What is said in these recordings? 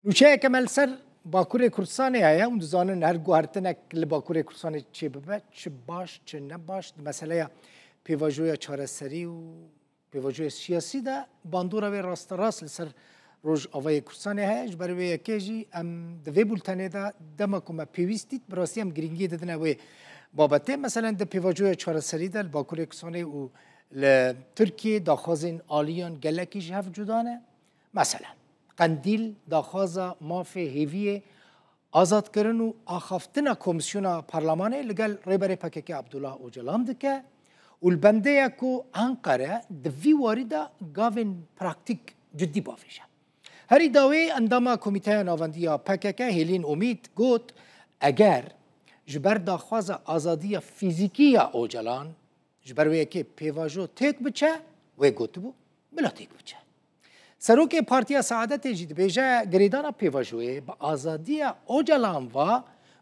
نوچه کمال سر باکوری کردستانی هیا اون دزانن هر گوهرتنک لباکوری کردستانی چه ببه چه باش چه نباش مسئله پیواجوی چارەسەری و پیواجوی سیاسی ده باندورا و راست راست لسر روز آوای کردستانی هیا جبرای یکیجی ام دوی بولتنی ده دمکم پیوستید براسی هم گرینگی دادن و بابته مثلا ده پیواجوی چارەسەری ده باکوری کردستانی و لترکیه داخوازین آلیان گلکیش هف جدانه مثلا قندیل داخوازا مافی هیوی آزاد کردن و آخافتن کمیسیون پارلمانی لگل ریبر پکک عبدالله اوجلان دکه و البنده یکو انقره دوی وارده گاوین پراکتیک جدی بافیشه. هری داوی اندام کمیته نواندی پکک هلین امید گوت اگر جبر داخواز آزادی فیزیکی اوجلان جبر وی که پیواجو تک بچه و گوت بو بلا تک بچه. سروک پارتیا سعادت جدید بیجه گریدان پیواجوی با آزادی اوجلان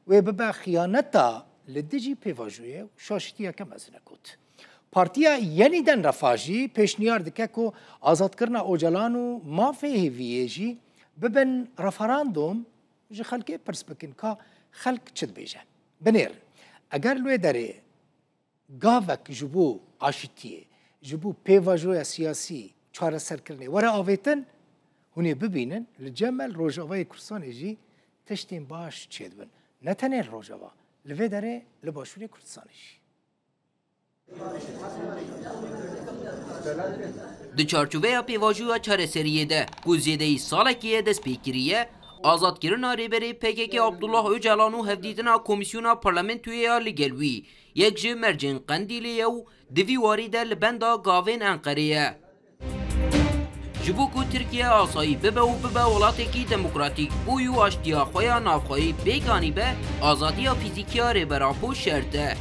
و به خیانتا لدیجی پیواجوی شاشتیا کم از نکوت. پارتیا یعنی دن رفاجی پیشنیار دکه که آزاد کردن اوجلان و مافی هیویجی ببن رفراندوم جه خلقه پرس بکن که خلق چد بیجه. بنیر اگر لوی داره گاوک جبو عاشتیه جبو پیواجوی سیاسی چاره سرکرنی وره آویتن هونی ببینن لجمل روجاوای کردستان جی تشتین باش چید بن نه تنه روجاوا لوی داره لباشوری کردستان جی د چارچوبه پیواجویا چارەسەریه ده گزیده سالکیه دست پیکریه آزاد کردن ریبری پکک عبدالله اوجلان و هفدیدن کمیسیون پارلمنتوی لگلوی یک جه مرجن قندیلیه و دوی وارده لبندا گاوین انقریه جبوکو ترکیه آسایی ببه و ببه ولاتکی دموکراتیک بویو اشتیا خویا نافخوایی بیگانی به آزادی فیزیکی ریبراپو شرطه.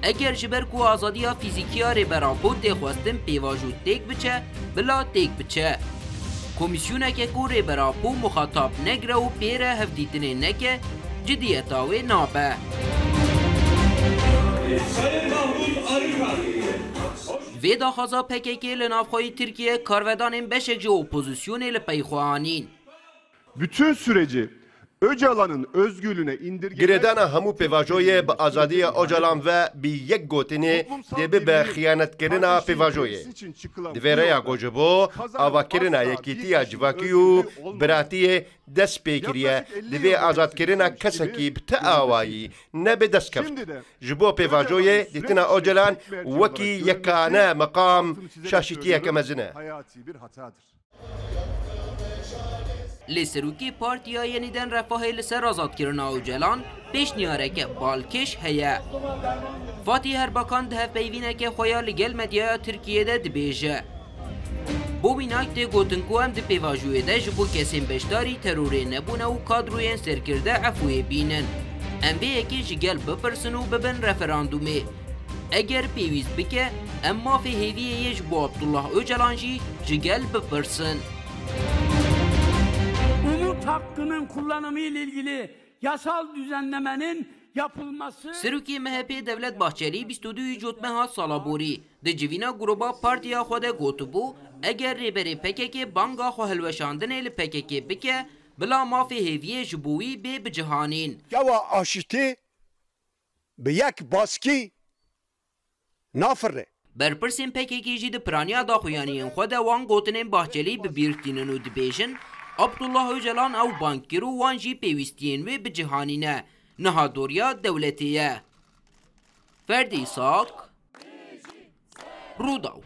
اگر جبرکو آزادی فیزیکی ریبراپو تخواستن پیواجو تک بچه بلا تک بچه. کمیسیونه که کو ریبراپو مخاطب نگره و پیره هفدیتنه نکه جدیتاوی نابه. وی داخوازا پکک لنافخوی Türkiye karvedanın beşekci opozisyonu ile peyxuanin. Bütün süreci Öcalan'ın özgürlüğüne indirgemek... Giredana hamu pevajoye be azadiye Öcalan ve bir yek gotini debe be xiyanetkerina pevajoye. Dvereya gojebo avakirina yekitiya civakiyu beratiye dest pekiriye dve azadkerina keseki bte awayi ne be dest keft. Jibo pevajoye ditina Öcalan veki yekane makam şaşitiye kemezine. لسروکی پارتیا yeniden رفاه لسر آزاد کردن اوجلان پیشنیاره که بالکش هیا. فاتی هرباکان ده پیوینه که خویا لگل مدیا ترکیه ده دبیجه. بو بیناک ده گوتنکو هم ده پیواجوی ده جبو کسیم بشداری تروری نبونه و کادروین سرکرده عفوی بینن. ام به یکی جگل بپرسن و ببن رفراندومه. اگر پیویز بکه اما فی هیویه جبو عبدالله اوجلان جی جگل بپرسن. Umut hakkının kullanımı ile ilgili yasal düzenlemenin yapılması... Seruki MHP Devlet Bahçeli 22 Cutmeha Salaburi de civina gruba partiya xwede gotubu eger rêberê PKK banga xwe hilweşandinê li PKK bike bila mafê hêviyê ji bo wî bê bicihanîn. Gewa aşitî bi yek baskî nafire. Berpirsên PKK jî di piraniya daxuyaniyên xwe de wan gotinên Bahçelî bibîrtînin û dibêjin Abdullah Öcalan ew bankir û wan jî pêwîstiyên wê bicihanîne niha doriya dewletê ye. Ferdî Sak Rûdaw